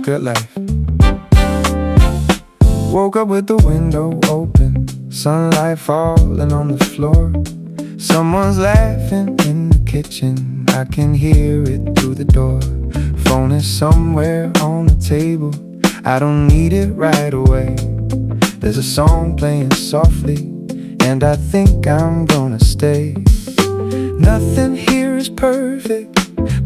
Good life. Woke up with the window open, sunlight falling on the floor. Someone's laughing in the kitchen, I can hear it through the door. Phone is somewhere on the table, I don't need it right away. There's a song playing softly, and I think I'm gonna stay. Nothing here is perfect,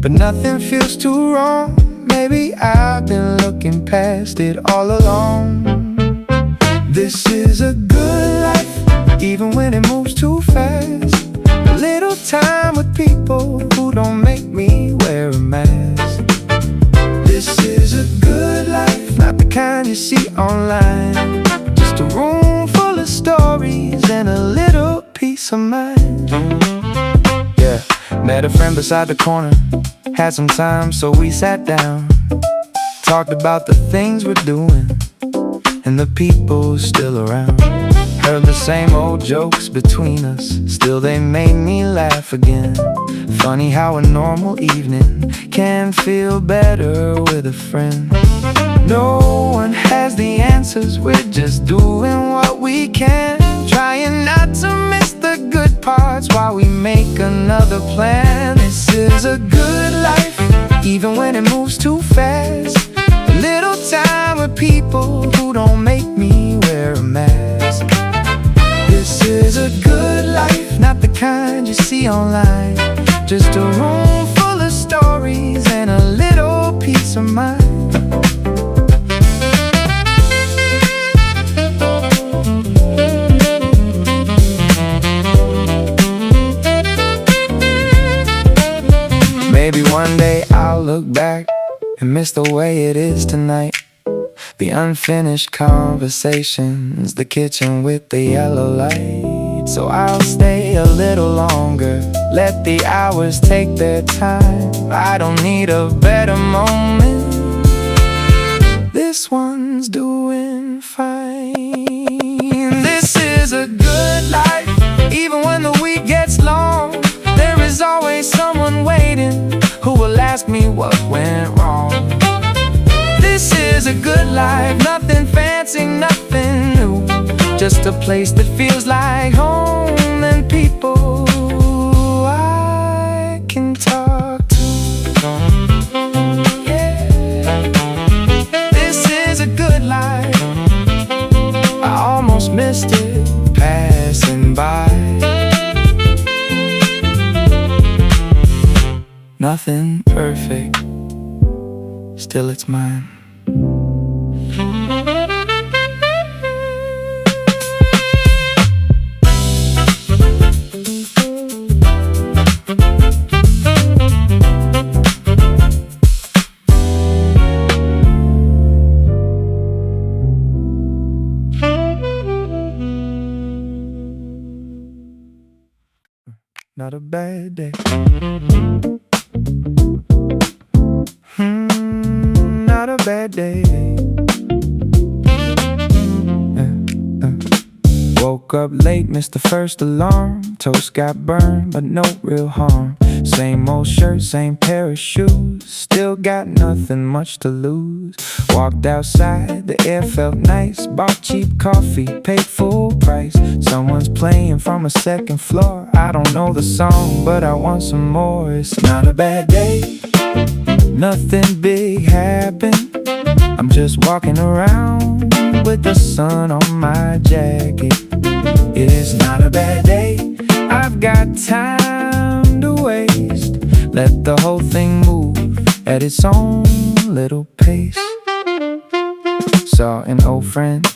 but nothing feels too wrong. Maybe I've been looking past it all along. This is a good life, even when it moves too fast. A little time with people who don't make me wear a mask. This is a good life, not the kind you see online. Just a room full of stories and a little peace of mind. Yeah, met a friend beside the corner, had some time so we sat down. Talked about the things we're doing and the people still around. Heard the same old jokes between us, still they made me laugh again. Funny how a normal evening can feel better with a friend. No one has the answers, we're just doing what we can. Trying not to miss the good parts while we make another plan. This is a good life, even when it moves too fast. A little time with people who don't make me wear a mask. This is a good life, not the kind you see online. Just a room full of stories and a little peace of mind. Maybe one day I'll look back and miss the way it is tonight. The unfinished conversations, the kitchen with the yellow light. So I'll stay a little longer, let the hours take their time. I don't need a better moment, this one's doing fine. This is a good life, even when the week gets long. There is always someone waiting who will ask me what went wrong. This is a good life, nothing fancy, nothing new. Just a place that feels like home and people I can talk to. Yeah. This is a good life, I almost missed it passing by. Nothing perfect, still it's mine. Not a bad day. Not a bad day. Woke up late, missed the first alarm. Toast got burned, but no real harm. Same old shirt, same pair of shoes. Still got nothing much to lose. Walked outside, the air felt nice. Bought cheap coffee, paid full price. Someone's playing from a second floor. I don't know the song, but I want some more. It's not a bad day, nothing big happened. I'm just walking around with the sun on my jacket. It's not a bad day, I've got time to waste. Let the whole thing move at its own little pace. Saw an old friend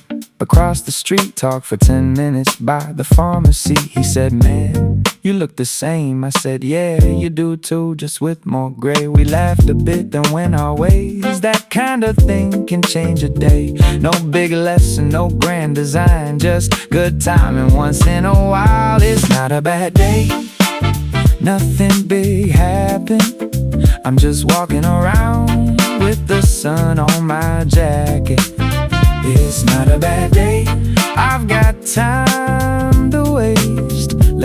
across the street, talked for 10 minutes by the pharmacy. He said, "Man, you look the same." I said, "Yeah, you do too, just with more gray." We laughed a bit, then went our ways. That kind of thing can change a day. No big lesson, no grand design, just good timing once in a while. It's not a bad day, nothing big happened. I'm just walking around with the sun on my jacket. It's not a bad day, I've got time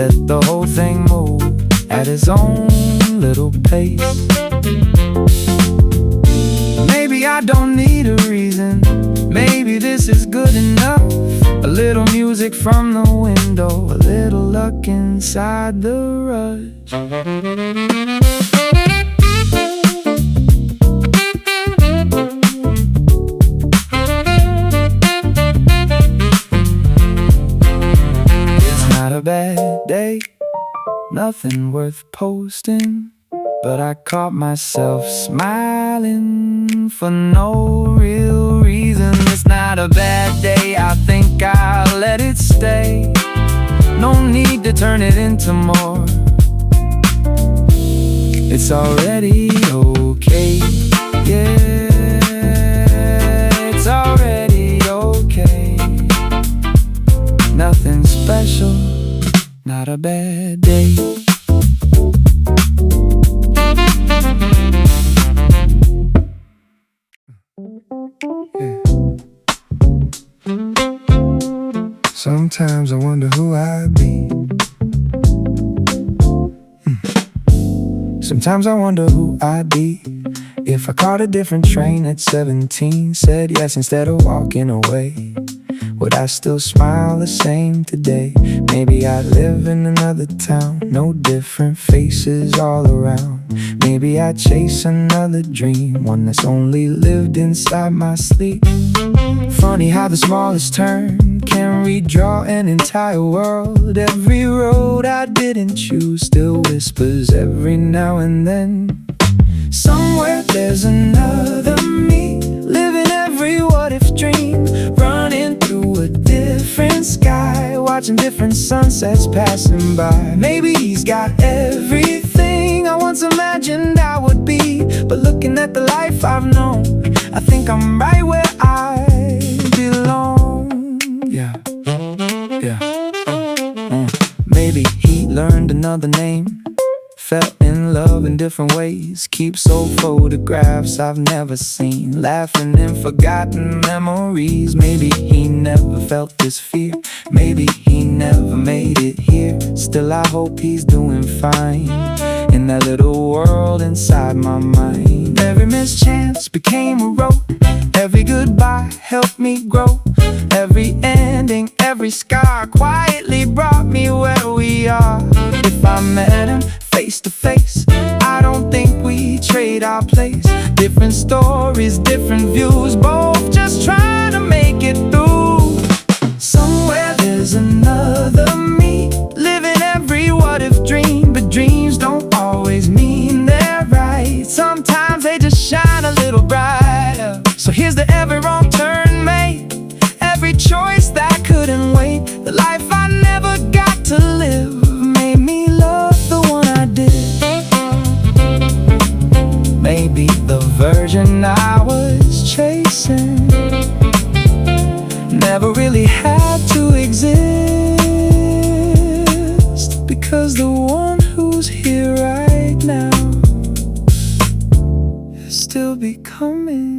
let the whole thing move at his own little pace. Maybe I don't need a reason, maybe this is good enough. A little music from the window, a little luck inside the rush. It's not a bad day, nothing worth posting, but I caught myself smiling for no real reason. It's not a bad day, I think I'll let it stay. No need to turn it into more. It's already okay, yeah, it's already okay. Nothing special, not a bad day. Sometimes I wonder who I'd be. Sometimes I wonder who I'd be if I caught a different train at 17, said yes instead of walking away. Would I still smile the same today? Maybe I'd live in another town, no different faces all around. Maybe I'd chase another dream, one that's only lived inside my sleep. Funny how the smallest turn can redraw an entire world. Every road I didn't choose still whispers every now and then. Somewhere there's another me, living every what-if dream, running through a different sky, watching different sunsets passing by. Maybe he's got everything I once imagined I would be, but looking at the life I've known, I think I'm right where I belong. Yeah, yeah. Maybe he learned another name, fell in love in different ways, keeps old photographs I've never seen, laughing in forgotten memories. Maybe he never felt this fear, maybe he never made it here. Still I hope he's doing fine in that little world inside my mind. Every mischance became a rope, every goodbye helped me grow. Every ending, every scar quietly brought me where we are. If I met him face to face, I don't think we trade our place. Different stories, different views, both just trying to make it through. Somewhere there's another me, living every what-if dream, but dreams don't always mean they're right. Sometimes they just shine a little brighter. So here's to every wrong turn made, every choice that couldn't wait. The life I never got to live made me love the one I did. Maybe the version I was chasing never really had to exist, because the one who's here right now is still becoming.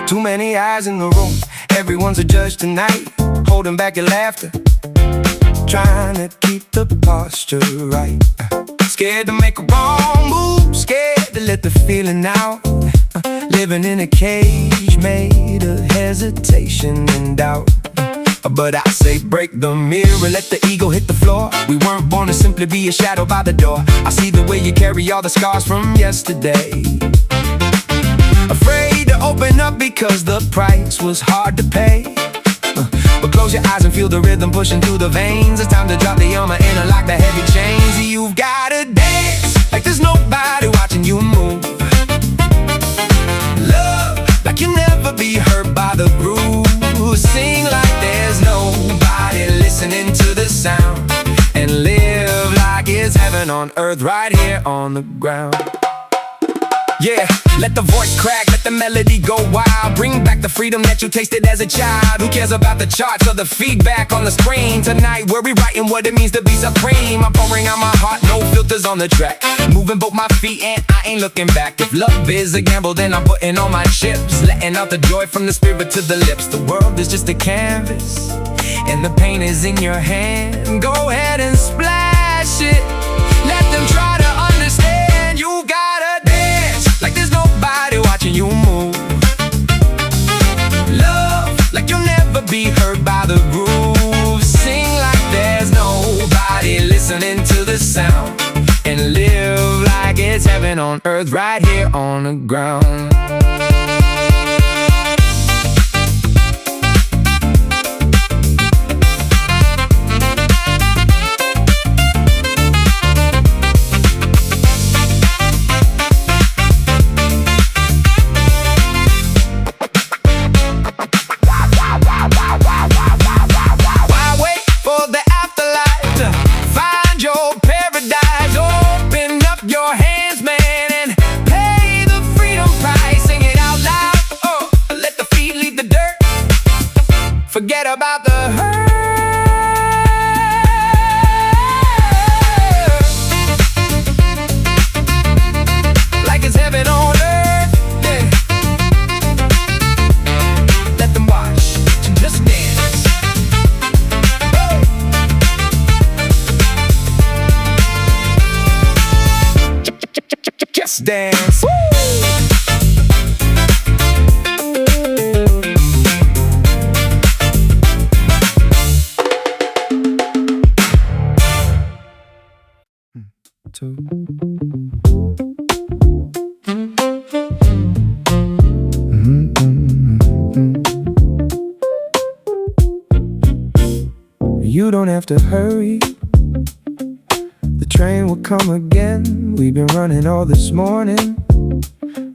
Too many eyes in the room, everyone's a judge tonight, holding back your laughter, trying to keep the posture right. Scared to make a wrong move, scared to let the feeling out. Living in a cage made of hesitation and doubt. But I say break the mirror, let the ego hit the floor. We weren't born to simply be a shadow by the door. I see the way you carry all the scars from yesterday. Afraid to open up because the price was hard to pay. But close your eyes and feel the rhythm pushing through the veins. It's time to drop the armor and unlock the heavy chains. You've gotta dance like there's nobody watching you heaven on earth right here on the ground. Yeah, let the voice crack, let the melody go wild. Bring back the freedom that you tasted as a child. Who cares about the charts or the feedback on the screen? Tonight we're rewriting what it means to be supreme. I'm pouring out my heart, no filters on the track. Moving both my feet and I ain't looking back. If love is a gamble, then I'm putting all my chips. Letting out the joy from the spirit to the lips. The world is just a canvas and the paint is in your hand. Go ahead and splash it. Let them try to understand. You gotta dance like there's nobody watching you move. Love like you'll never be hurt by the groove. Sing like there's nobody listening to the sound. And live like it's heaven on earth right here on the ground. Forget about the hurt. Like it's heaven on earth, yeah. Let them watch, just dance. Just dance. Two. You don't have to hurry, the train will come again. We've been running all this morning.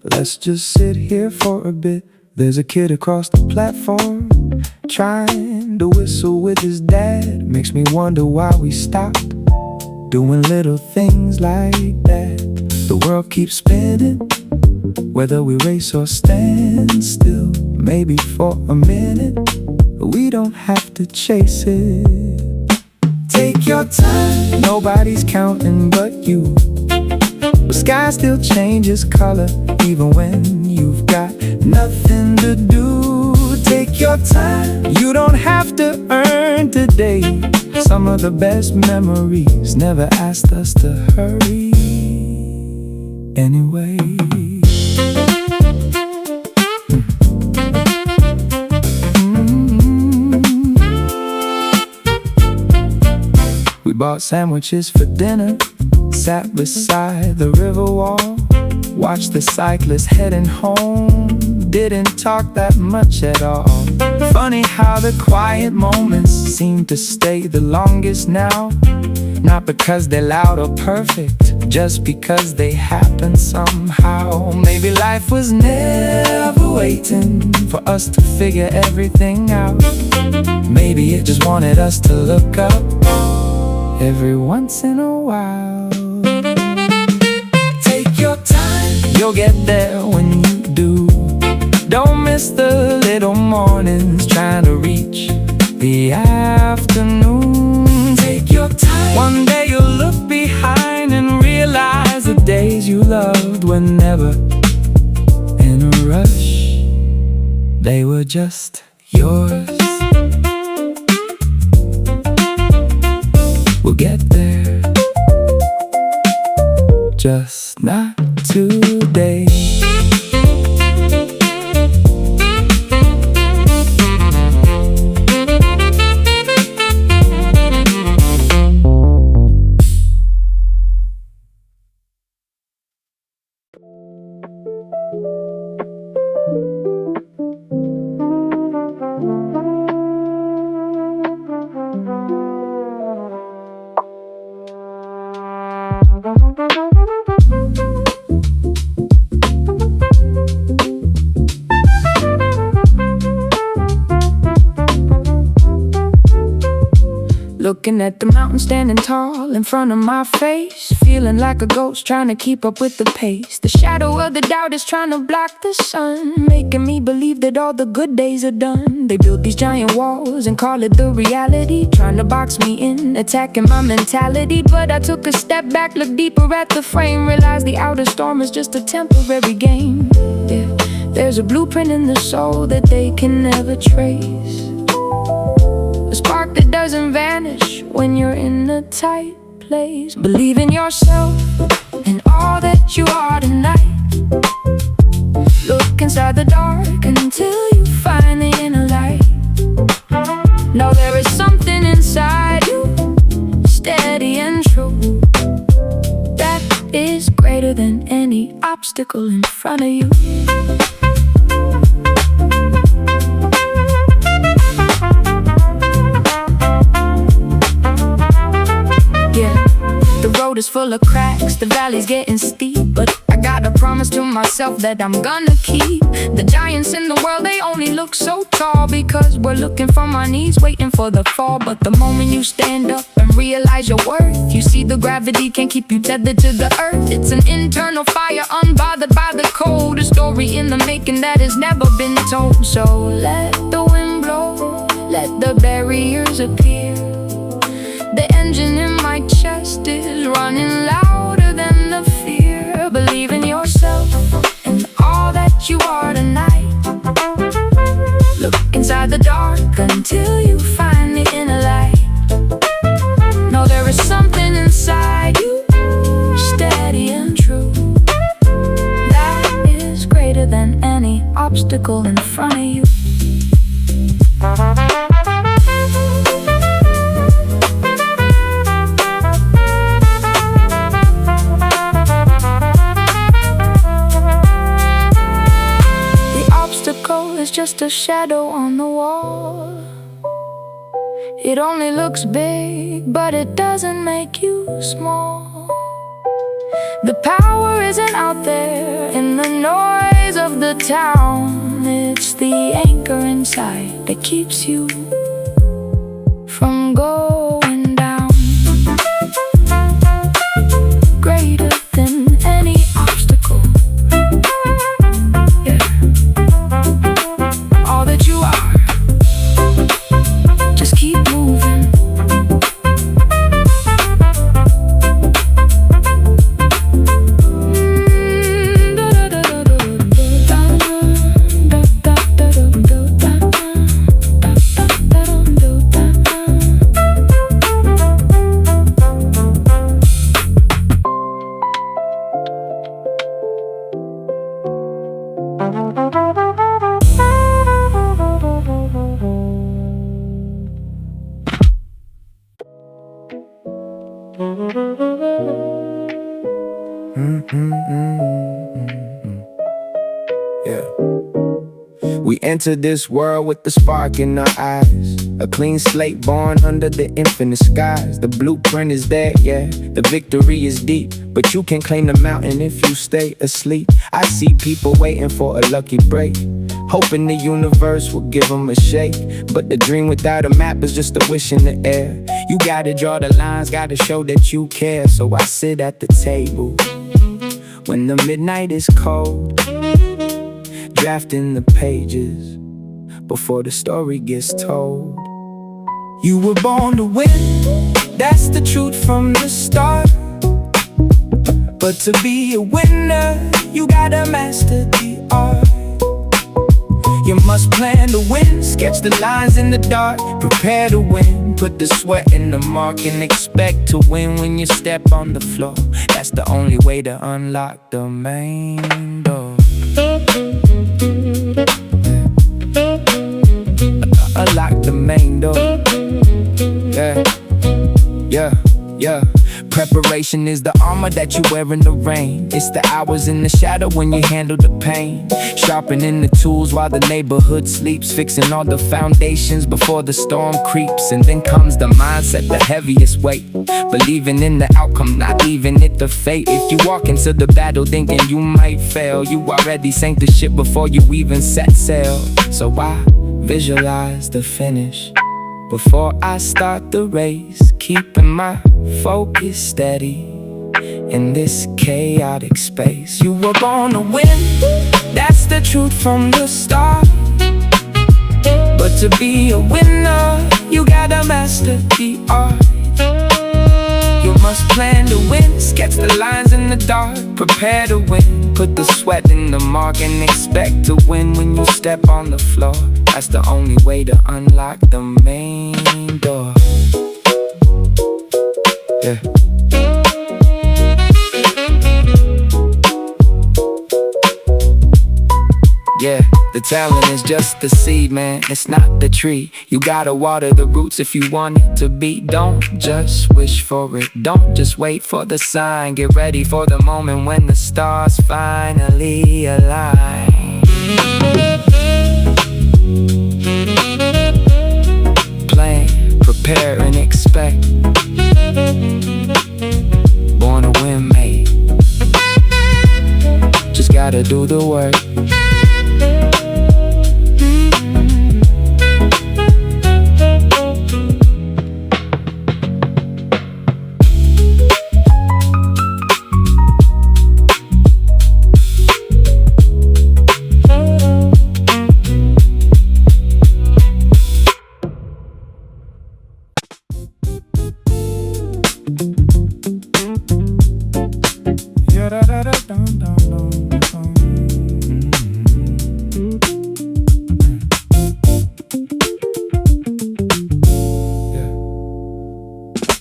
Let's just sit here for a bit. There's a kid across the platform trying to whistle with his dad. Makes me wonder why we stopped doing little things like that. The world keeps spinning, whether we race or stand still. Maybe for a minute, we don't have to chase it. Take your time, nobody's counting but you. The sky still changes color, even when you've got nothing to do. Take your time, you don't have to earn today. Some of the best memories never asked us to hurry anyway. We bought sandwiches for dinner, sat beside the river wall, watched the cyclists heading home. Didn't talk that much at all. Funny how the quiet moments seem to stay the longest now. Not because they're loud or perfect, just because they happen somehow. Maybe life was never waiting for us to figure everything out. Maybe it just wanted us to look up every once in a while. Take your time, you'll get there when you do. Don't miss the little mornings trying to reach the afternoon. Take your time, one day you'll look behind and realize the days you loved were never in a rush. They were just yours. We'll get there, just not today. Looking at the mountain standing tall in front of my face, feeling like a ghost trying to keep up with the pace. The shadow of the doubt is trying to block the sun, making me believe that all the good days are done. They build these giant walls and call it the reality, trying to box me in, attacking my mentality. But I took a step back, looked deeper at the frame, realized the outer storm is just a temporary game. Yeah, there's a blueprint in the soul that they can never trace, a spark that doesn't vanish when you're in a tight place. Believe in yourself and all that you are tonight. Look inside the dark until you find the inner light. Know there is something inside you, steady and true, that is greater than any obstacle in front of you. The road is full of cracks, the valley's getting steep, but I got a promise to myself that I'm gonna keep. The giants in the world, they only look so tall because we're looking from our knees, waiting for the fall. But the moment you stand up and realize your worth, you see the gravity can't keep you tethered to the earth. It's an internal fire, unbothered by the cold, a story in the making that has never been told. So let the wind blow, let the barriers appear. The engine in my chest is running louder than the fear. Believe in yourself and all that you are tonight. Look inside the dark until you find the inner light. Know there is something inside you, steady and true, that is greater than any obstacle in front of you. It's just a shadow on the wall. It only looks big, but it doesn't make you small. The power isn't out there in the noise of the town. It's the anchor inside that keeps you from going down. Greater than any obstacle. Yeah. We entered this world with the spark in our eyes, a clean slate born under the infinite skies. The blueprint is there, yeah, the victory is deep, but you can claim the mountain if you stay asleep. I see people waiting for a lucky break, hoping the universe will give them a shake. But the dream without a map is just a wish in the air. You gotta draw the lines, gotta show that you care. So I sit at the table when the midnight is cold, drafting the pages before the story gets told. You were born to win, that's the truth from the start. But to be a winner, you gotta master the art. You must plan to win, sketch the lines in the dark, prepare to win, put the sweat in the mark, and expect to win when you step on the floor. That's the only way to unlock the main door. Unlock the main door. Yeah, yeah, yeah. Preparation is the armor that you wear in the rain. It's the hours in the shadow when you handle the pain, sharpening the tools while the neighborhood sleeps, fixing all the foundations before the storm creeps. And then comes the mindset, the heaviest weight, believing in the outcome, not leaving it to fate. If you walk into the battle thinking you might fail, you already sank the ship before you even set sail. So I visualize the finish, before I start the race, keeping my focus steady in this chaotic space. You were born to win, that's the truth from the start. But to be a winner, you gotta master the art. You must plan to win, sketch the lines in the dark, prepare to win, put the sweat in the mark, and expect to win when you step on the floor. That's the only way to unlock the main door. Yeah. Yeah, the talent is just the seed, man, it's not the tree. You gotta water the roots if you want it to be. Don't just wish for it, don't just wait for the sign. Get ready for the moment when the stars finally align. Plan, prepare, and expect. Born to win, mate. Just gotta do the work.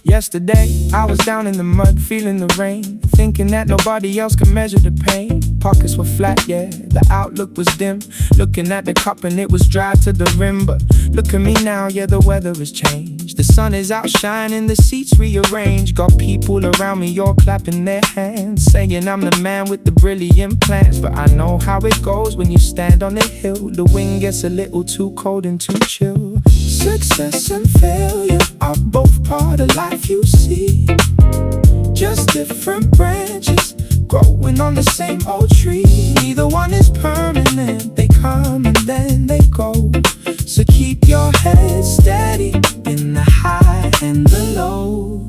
Yesterday, I was down in the mud, feeling the rain, thinking that nobody else could measure the pain. Pockets were flat, yeah, the outlook was dim. Looking at the cup and it was dry to the rim. But look at me now, yeah, the weather has changed. The sun is out shining, the seats rearranged. Got people around me all clapping their hands, saying I'm the man with the brilliant plans. But I know how it goes when you stand on the hill. The wind gets a little too cold and too chill. Success and failure are both part of life, you see. Just different branches growing on the same old tree. Neither one is permanent, they come and then they go. So keep your head steady in the high and the low.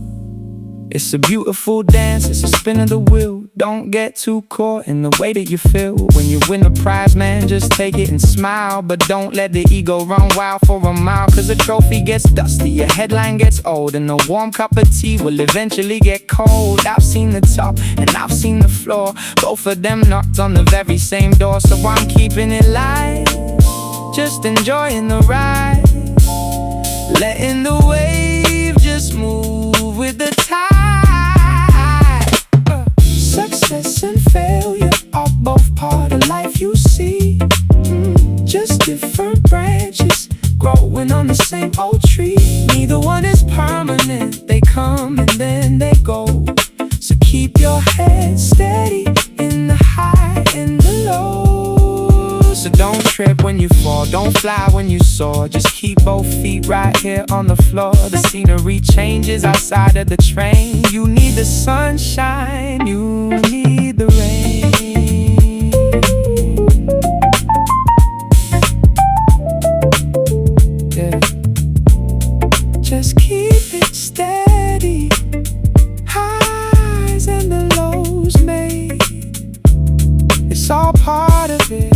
It's a beautiful dance, it's a spin of the wheel. Don't get too caught in the way that you feel. When you win a prize, man, just take it and smile. But don't let the ego run wild for a mile. Cause the trophy gets dusty, your headline gets old, and a warm cup of tea will eventually get cold. I've seen the top and I've seen the floor. Both of them knocked on the very same door. So I'm keeping it light, just enjoying the ride, letting the wave just move with the tide. Success and failure are both part of life, you see. Just different branches growing on the same old tree. Neither one is permanent, they come and then they go. So keep your head steady in the high and the low. So don't trip when you fall, don't fly when you soar. Just keep both feet right here on the floor. The scenery changes outside of the train. You need the sunshine, you need the rain. Yeah. Just keep it steady, highs and the lows made. It's all part of it.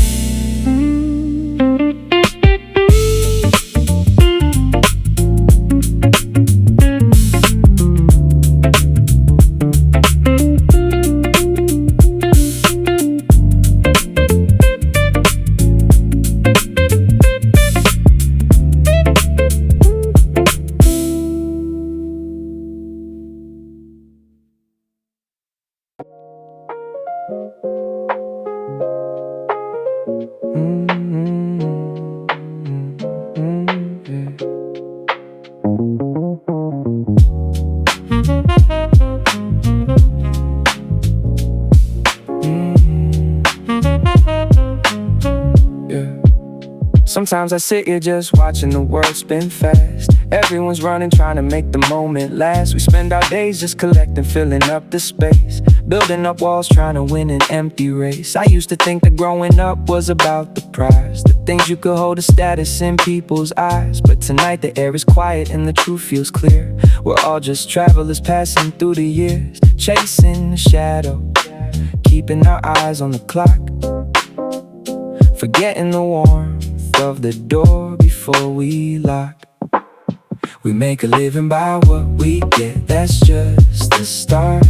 Sometimes I sit here just watching the world spin fast. Everyone's running, trying to make the moment last. We spend our days just collecting, filling up the space. building up walls, trying to win an empty race. I used to think that growing up was about the prize, the things you could hold a status in people's eyes. But tonight the air is quiet and the truth feels clear. We're all just travelers passing through the years, chasing the shadow, keeping our eyes on the clock, forgetting the warmth of the door before we lock. We make a living by what we get, that's just the start.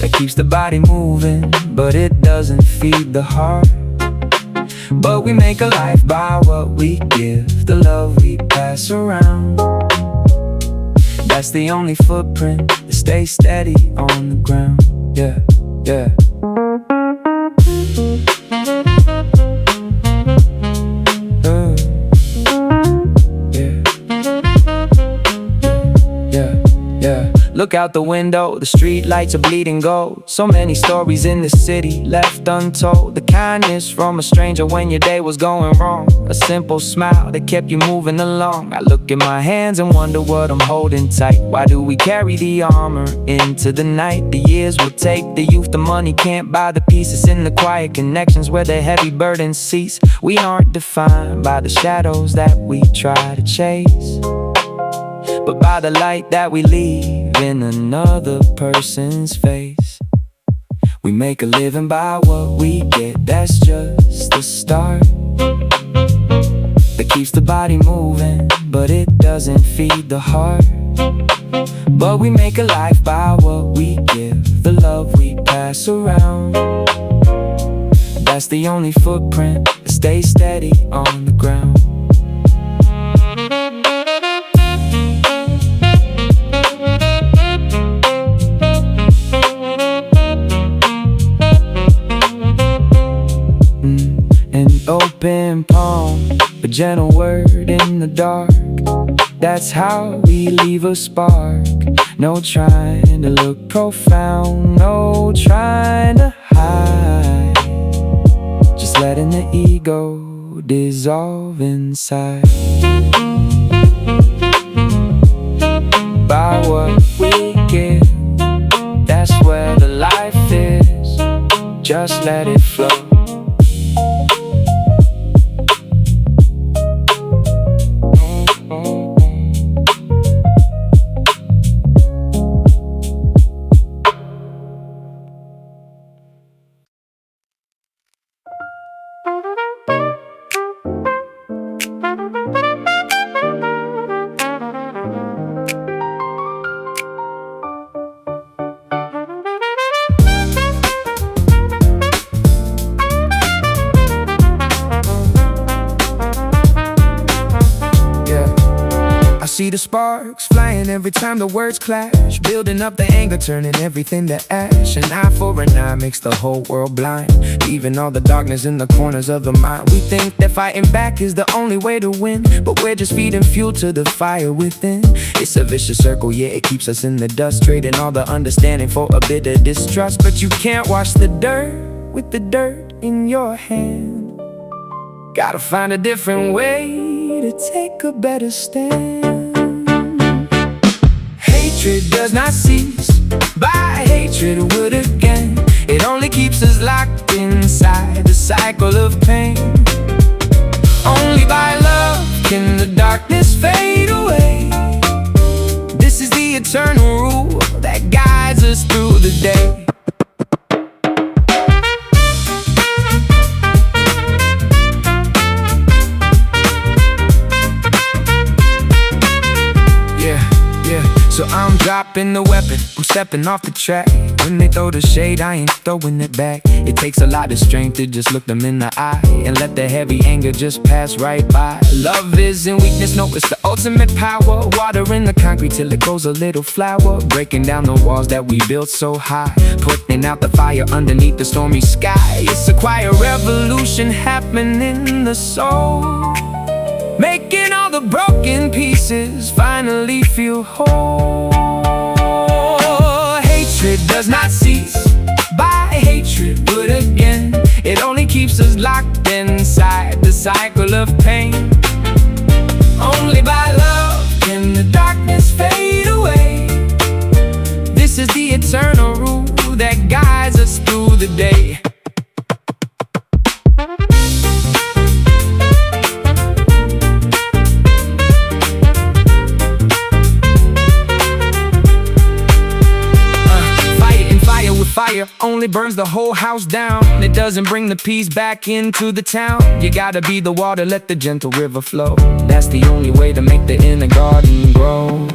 That keeps the body moving, but it doesn't feed the heart. But we make a life by what we give, the love we pass around. That's the only footprint that stays steady on the ground. Yeah, yeah. Look out the window, the street lights are bleeding gold. So many stories in this city left untold. The kindness from a stranger when your day was going wrong, a simple smile that kept you moving along. I look at my hands and wonder what I'm holding tight. Why do we carry the armor into the night? The years will take the youth, the money can't buy the pieces. In the quiet connections where the heavy burdens cease, we aren't defined by the shadows that we try to chase, but by the light that we leave in another person's face. We make a living by what we get, that's just the start. That keeps the body moving, but it doesn't feed the heart. But we make a life by what we give, the love we pass around. That's the only footprint that stays steady on the ground. Open palm, a gentle word in the dark. That's how we leave a spark. No trying to look profound, no trying to hide, just letting the ego dissolve inside. By what we give, that's where the life is. Just let it flow. See the sparks flying every time the words clash, building up the anger, turning everything to ash. An eye for an eye makes the whole world blind, leaving all the darkness in the corners of the mind. We think that fighting back is the only way to win, but we're just feeding fuel to the fire within. It's a vicious circle, yeah, it keeps us in the dust, trading all the understanding for a bit of distrust. But you can't wash the dirt with the dirt in your hand. Gotta find a different way to take a better stand. Hatred does not cease, by hatred would again. It only keeps us locked inside the cycle of pain. Only by love can the darkness fade away. This is the eternal rule that guides us through the day. So I'm dropping the weapon, I'm stepping off the track. When they throw the shade, I ain't throwing it back. It takes a lot of strength to just look them in the eye and let the heavy anger just pass right by. Love isn't weakness, no, it's the ultimate power. Watering the concrete till it grows a little flower, breaking down the walls that we built so high, putting out the fire underneath the stormy sky. It's a quiet revolution happening in the soul, making all the broken pieces finally feel whole. Hatred does not cease, by hatred would again. It only keeps us locked inside the cycle of pain. Only by love can the darkness fade away. This is the eternal rule today. Fire only burns the whole house down. It doesn't bring the peace back into the town. You gotta be the water, let the gentle river flow. That's the only way to make the inner garden grow.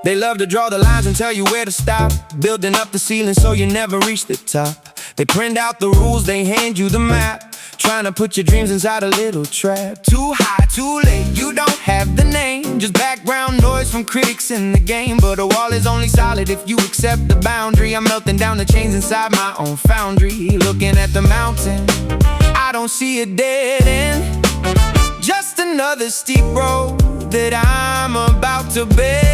They love to draw the lines and tell you where to stop, building up the ceiling so you never reach the top. They print out the rules, they hand you the map, trying to put your dreams inside a little trap. Too high, too late, you don't have the name, just background noise from critics in the game. But a wall is only solid if you accept the boundary. I'm melting down the chains inside my own foundry, looking at the mountain, I don't see a dead end, just another steep road that I'm about to bend.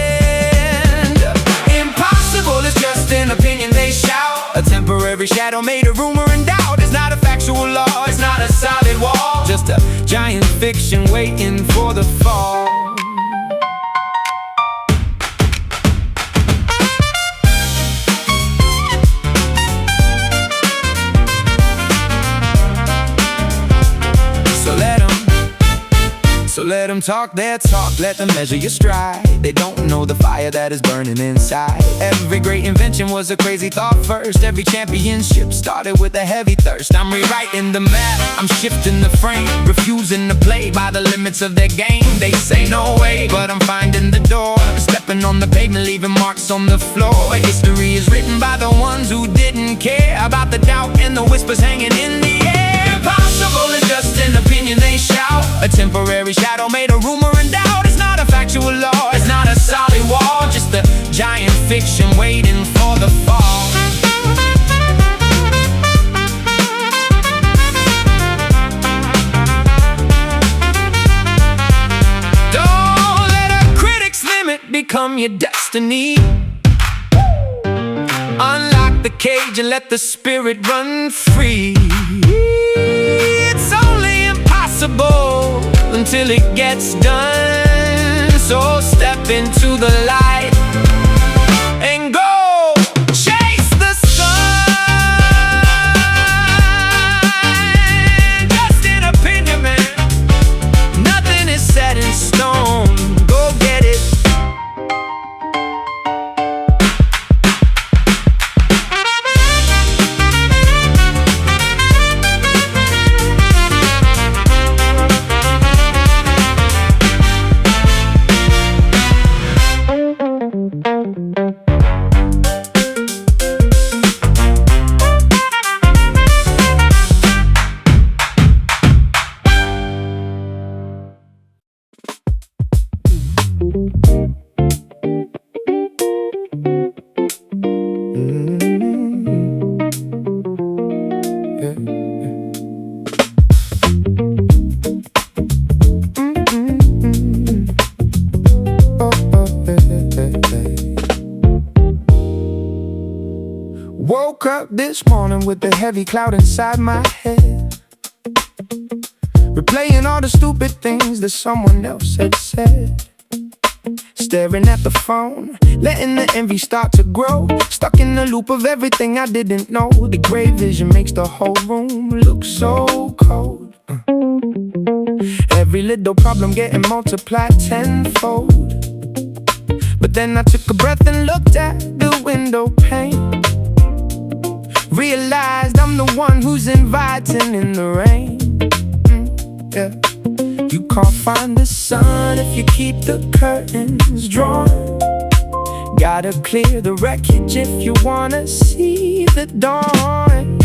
Impossible is just an opinion they shout, a temporary shadow made a rumor and doubt. It's not a factual law, it's not a solid wall, just a giant fiction waiting for the fall. So let them talk their talk, let them measure your stride. They don't know the fire that is burning inside. Every great invention was a crazy thought first. Every championship started with a heavy thirst. I'm rewriting the map, I'm shifting the frame, refusing to play by the limits of their game. They say no way, but I'm finding the door, stepping on the pavement, leaving marks on the floor. History is written by the ones who didn't care about the doubt and the whispers hanging in the air. Impossible is just an opinion they shout, a temporary shadow made a rumor and doubt. It's not a factual law, it's not a solid wall, just a giant fiction waiting for the fall. Don't let a critic's limit become your destiny. Unlock the cage and let the spirit run free. It's only impossible until it gets done. So step into the light and go chase the sun. Just an opinion, man, nothing is set in stone. Go get it. Woke up this morning with a heavy cloud inside my head, replaying all the stupid things that someone else had said. Staring at the phone, letting the envy start to grow, stuck in the loop of everything I didn't know. The gray vision makes the whole room look so cold. Every little problem getting multiplied tenfold. But then I took a breath and looked at the window window pane. Realized I'm the one who's inviting in the rain. Yeah. You can't find the sun if you keep the curtains drawn. Gotta clear the wreckage if you wanna see the dawn.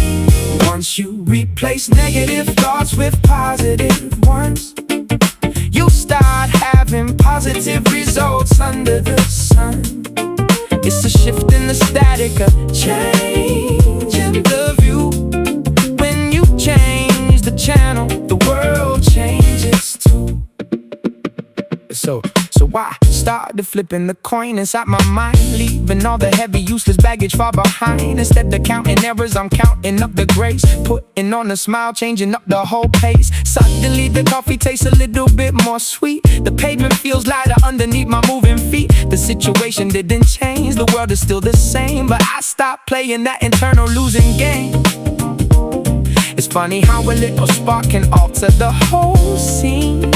Once you replace negative thoughts with positive ones, you'll start having positive results under the sun. It's a shift in the static, a change in the view. When you change the channel, the world changes too. So I started flipping the coin inside my mind, leaving all the heavy useless baggage far behind. Instead of counting errors, I'm counting up the grace, putting on a smile, changing up the whole pace. Suddenly the coffee tastes a little bit more sweet. The pavement feels lighter underneath my moving feet. The situation didn't change, the world is still the same, but I stopped playing that internal losing game. It's funny how a little spark can alter the whole scene,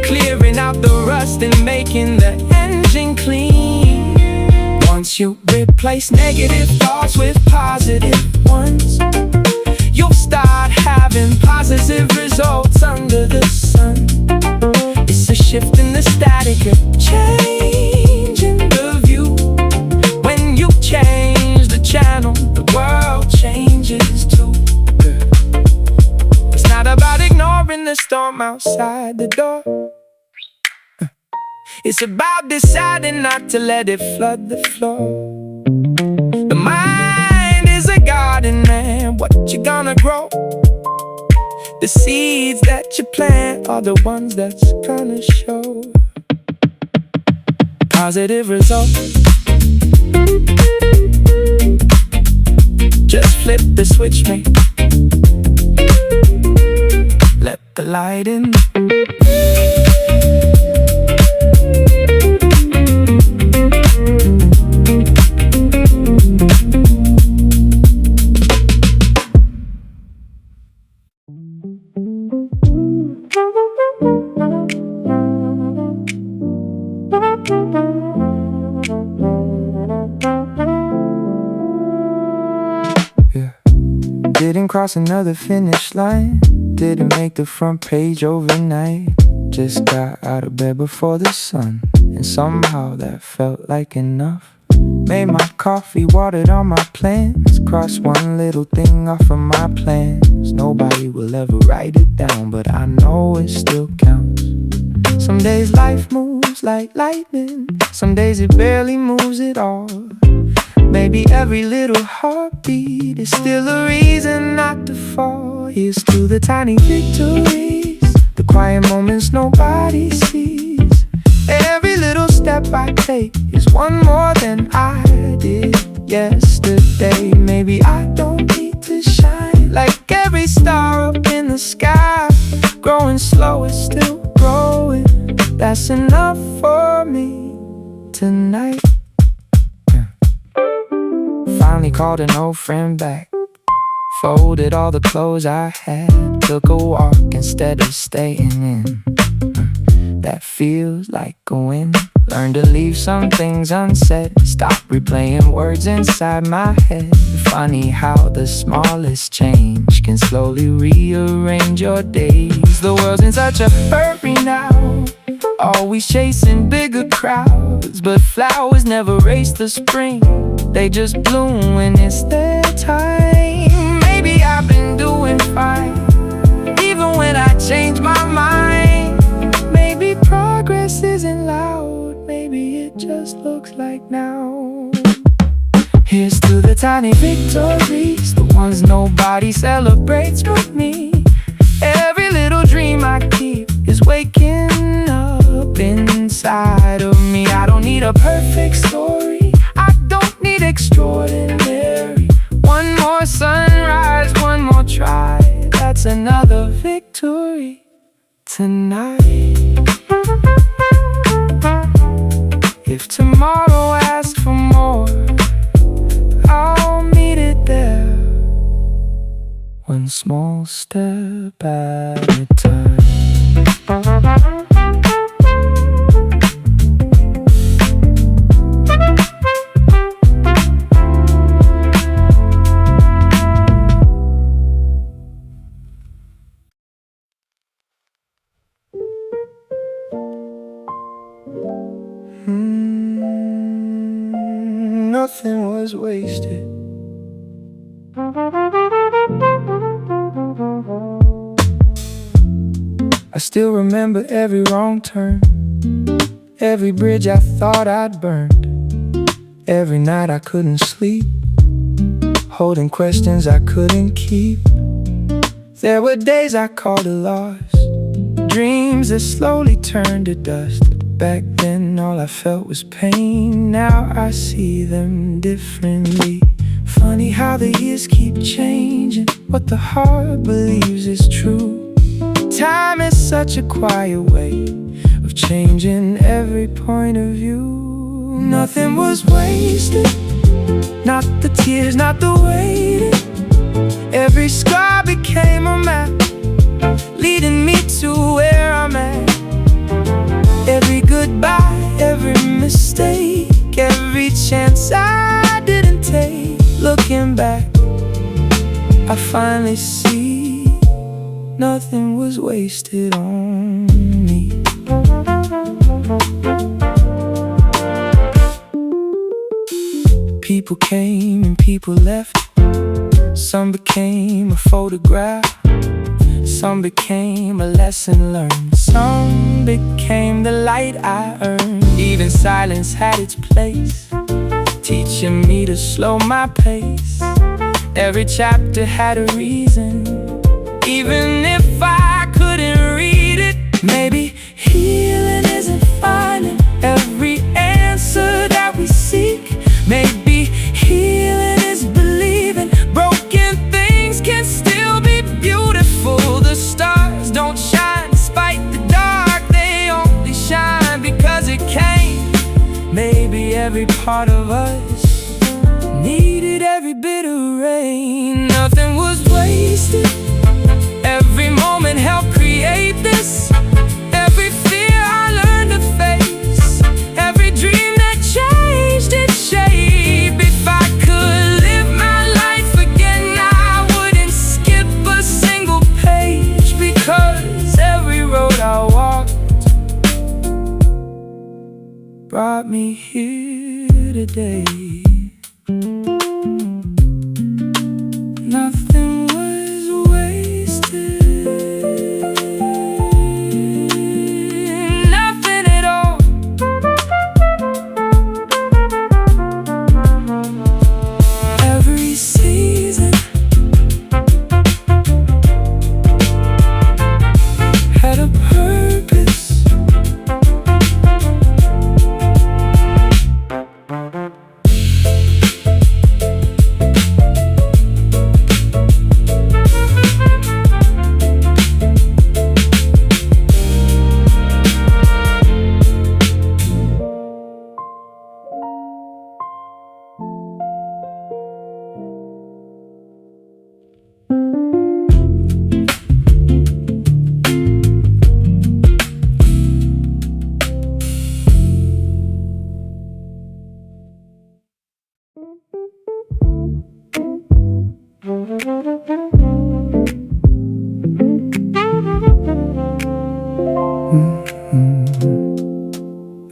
clearing out the rust and making the engine clean. Once you replace negative thoughts with positive ones, you'll start having positive results under the sun. It's a shift in the static, a change in the view. When you change the channel, the world changes too. It's not about ignoring the storm outside the door. It's about deciding not to let it flood the floor. The mind is a garden, man. What you gonna grow? The seeds that you plant are the ones that's gonna show positive results. Just flip the switch, mate. Let the light in. Didn't cross another finish line, didn't make the front page overnight. Just got out of bed before the sun, and somehow that felt like enough. Made my coffee, watered all my plants, crossed one little thing off of my plans. Nobody will ever write it down, but I know it still counts. Some days life moves like lightning, some days it barely moves at all. Maybe every little heartbeat is still a reason not to fall. Here's to the tiny victories, the quiet moments nobody sees. Every little step I take is one more than I did yesterday. Maybe I don't need to shine like every star up in the sky. Growing slow is still growing, that's enough for me tonight. Finally called an old friend back, folded all the clothes I had, took a walk instead of staying in. That feels like a win. Learned to leave some things unsaid, stop replaying words inside my head. Funny how the smallest change can slowly rearrange your days. The world's in such a hurry now, always chasing bigger crowds, but flowers never race the spring, they just bloom when it's their time. Maybe I've been doing fine, even when I change my mind. Maybe progress isn't loud, maybe it just looks like now. Here's to the tiny victories, the ones nobody celebrates but me. Every little dream I keep is waking up inside of me. I don't need a perfect story, I don't need extraordinary. One more sunrise, one more try, that's another victory tonight. If tomorrow asks for more, I'll meet it there, one small step at a time. nothing was wasted. I still remember every wrong turn, every bridge I thought I'd burned, every night I couldn't sleep, holding questions I couldn't keep. There were days I called a loss, dreams that slowly turned to dust. Back then all I felt was pain, now I see them differently. Funny how the years keep changing, what the heart believes is true. Time is such a quiet way of changing every point of view. Nothing was wasted, not the tears, not the waiting. Every scar became a map, leading me to where I'm at. Every goodbye, every mistake, every chance I didn't take. Looking back, I finally see nothing was wasted on me. People came and people left. Some became a photograph, some became a lesson learned, some became the light I earned. Even silence had its place, teaching me to slow my pace. Every chapter had a reason, even if I couldn't read it. Maybe healing isn't finding every answer that we seek. Maybe healing is believing broken things can still be beautiful. The stars don't shine despite the dark, they only shine because it came. Maybe every part of us needed every bit of rain. Nothing was wasted, every moment helped create this. Every fear I learned to face, every dream that changed its shape. If I could live my life again, I wouldn't skip a single page, because every road I walked brought me here today. Nothing was wasted, nothing at all. Every season had a purpose.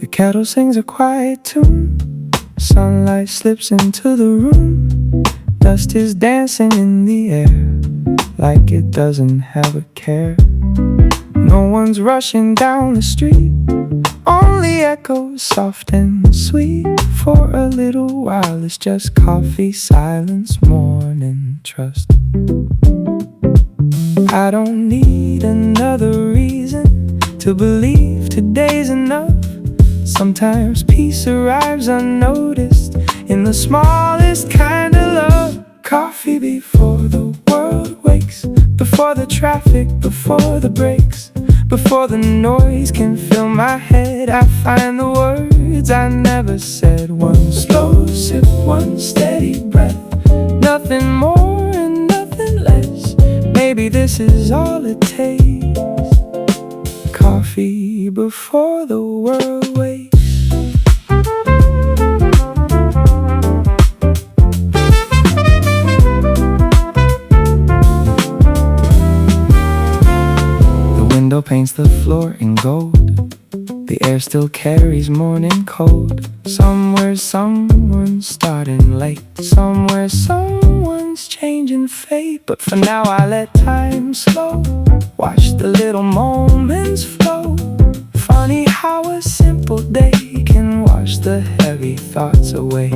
The kettle sings a quiet tune, sunlight slips into the room. Dust is dancing in the air, like it doesn't have a care. No one's rushing down the street, only echoes soft and sweet. For a little while it's just coffee, silence, morning, trust. I don't need another reason to believe today's enough. Sometimes peace arrives unnoticed in the smallest kind of love. Coffee before the world wakes, before the traffic, before the brakes, before the noise can fill my head. I find the words I never said. One slow sip, one steady breath, nothing more and nothing less. Maybe this is all it takes. Coffee before the world wakes. The window paints the floor in gold, The air still carries morning cold. Somewhere someone's starting late. Somewhere someone's changing fate. But for now I let time slow. Watch the little moments flow. Funny how a simple day can wash the heavy thoughts away.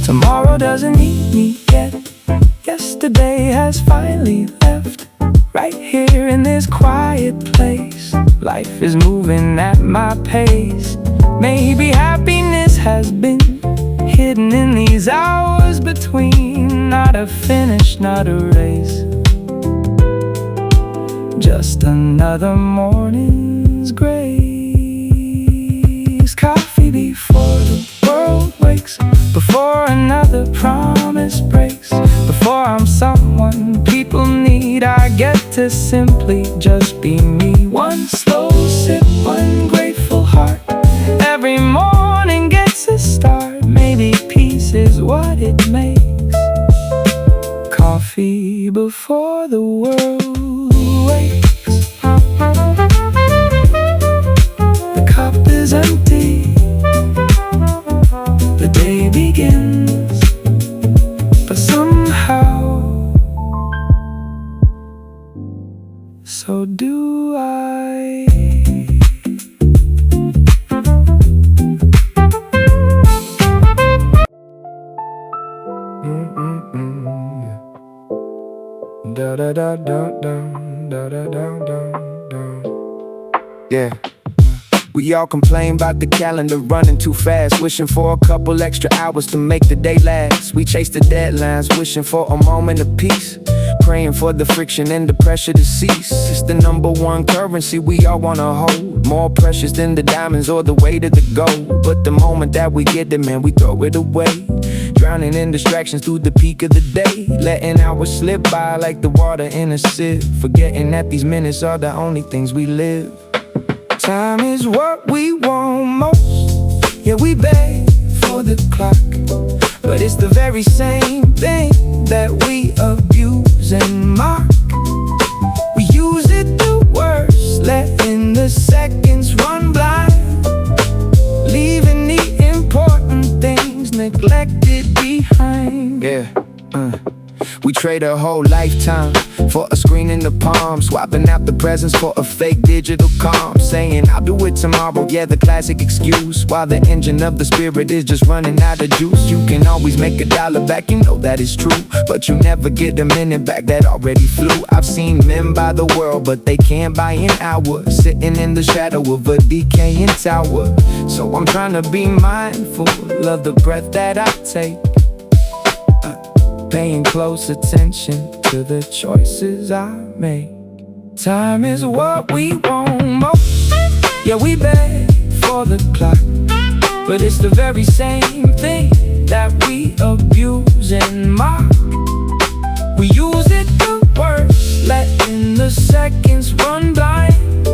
Tomorrow doesn't need me yet. Yesterday has finally left. Right here in this quiet place, life is moving at my pace. Maybe happiness has been hidden in these hours between. Not a finish, not a race, just another morning's grace. Coffee before the world wakes, before another promise breaks, before I'm someone people need. I get to simply just be me. One slow sip, one grateful heart. Every morning gets a start. Maybe peace is what it makes. Coffee before the world wakes. The cup is empty. The day begins, but somehow so do I. Da da da da da da da da da. Yeah. We all complain about the calendar running too fast, wishing for a couple extra hours to make the day last. We chase the deadlines, wishing for a moment of peace, praying for the friction and the pressure to cease. It's the number one currency we all wanna hold, more precious than the diamonds or the weight of the gold. But the moment that we get it, man, we throw it away, drowning in distractions through the peak of the day, letting hours slip by like the water in a sieve, forgetting that these minutes are the only things we live. Time is what we want most. Yeah, we beg for the clock, but it's the very same thing that we abuse and mock. We use it the worst, letting the seconds run blind, leaving the important things neglected behind. Yeah, we trade a whole lifetime for a screen in the palm, swapping out the presents for a fake digital calm, saying I'll do it tomorrow, yeah, the classic excuse, while the engine of the spirit is just running out of juice. You can always make $1 back, you know that is true, but you never get a minute back that already flew. I've seen men buy the world, but they can't buy an hour, sitting in the shadow of a decaying tower. So I'm trying to be mindful of the breath that I take, paying close attention to the choices I make. Time is what we want most. Yeah, we beg for the clock, but it's the very same thing that we abuse and mock. We use it the worst, letting the seconds run blind,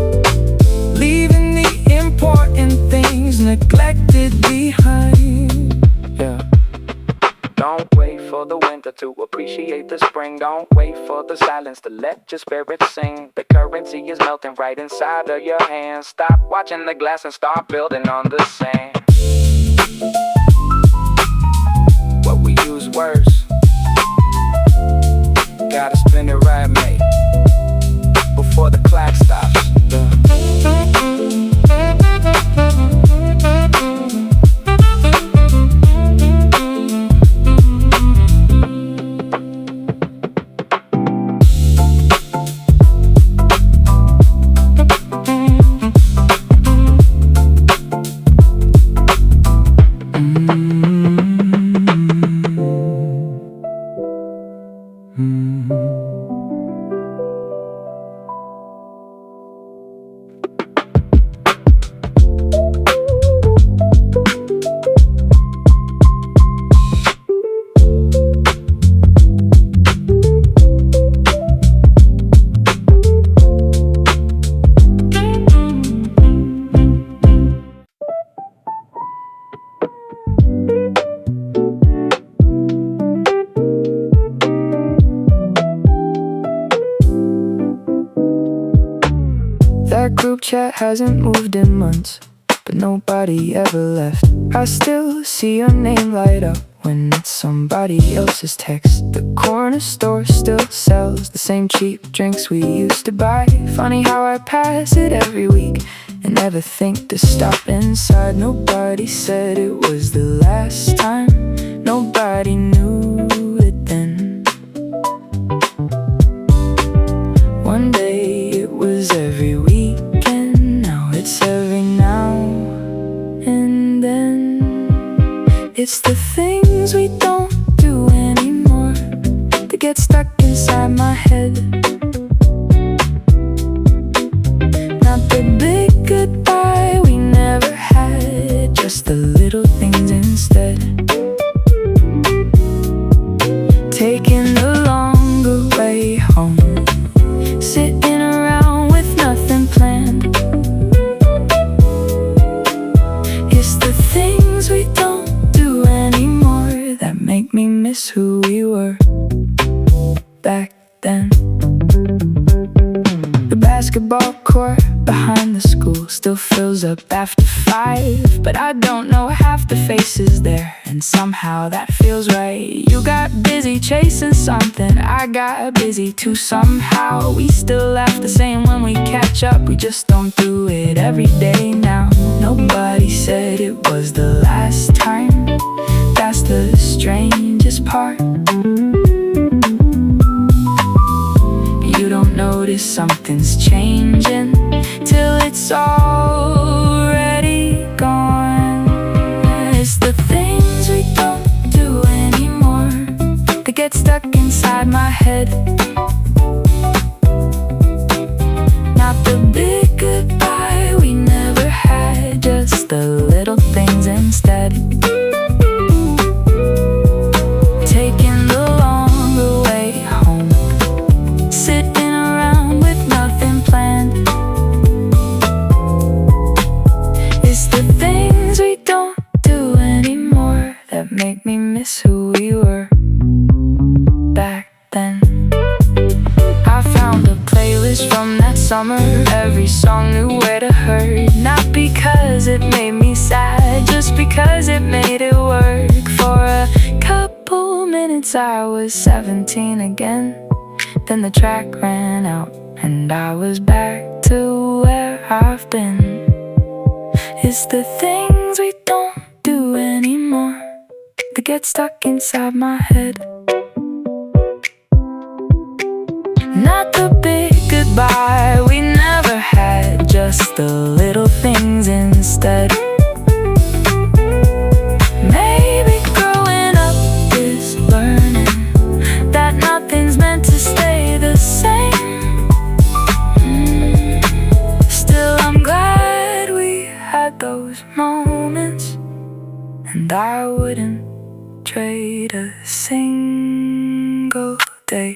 leaving the important things neglected behind. Yeah. Don't wait for the winter to appreciate the spring. Don't wait for the silence to let your spirit sing. The currency is melting right inside of your hands. Stop watching the glass and start building on the sand. What we use worse, gotta spin it right, mate, before the clock stops. chat hasn't moved in months, but nobody ever left. I still see your name light up when it's somebody else's text. The corner store still sells the same cheap drinks we used to buy. Funny how I pass it every week and never think to stop inside. Nobody said it was the last time, nobody knew it then. One day it was every weekend, now it's every now and then. It's the things we don't do anymore that get stuck inside my head. Not the big goodbye we never had, just the little things instead. Taking the longer way home, sitting around with nothing planned. It's the things we don't do anymore that make me miss who we were back then. The basketball court behind the school still fills up after 5, but I don't know half the faces there, and somehow that feels right. You got busy chasing something, I got busy too. Somehow we still laugh the same when we catch up, we just don't do it every day now. Nobody said it was the last time, that's the strangest part. You don't notice something's changing till it's already gone. It's the things we don't do anymore that get stuck inside my head. Not the big goodbye we never had, just the little things instead. Taking the longer way home, sitting around with nothing planned. It's the things we don't do anymore that make me miss who we were back then. I found a playlist from that summer, every song knew where to hurt. Not because it made me sad, just because it made it work. For a couple minutes I was 17 again, then the track ran out and I was back to where I've been. It's the things we don't do anymore that get stuck inside my head. Not the big goodbye we never had, just the little things instead. Maybe growing up is learning that nothing's meant to stay the same. Still I'm glad we had those moments, and I wouldn't trade a single day.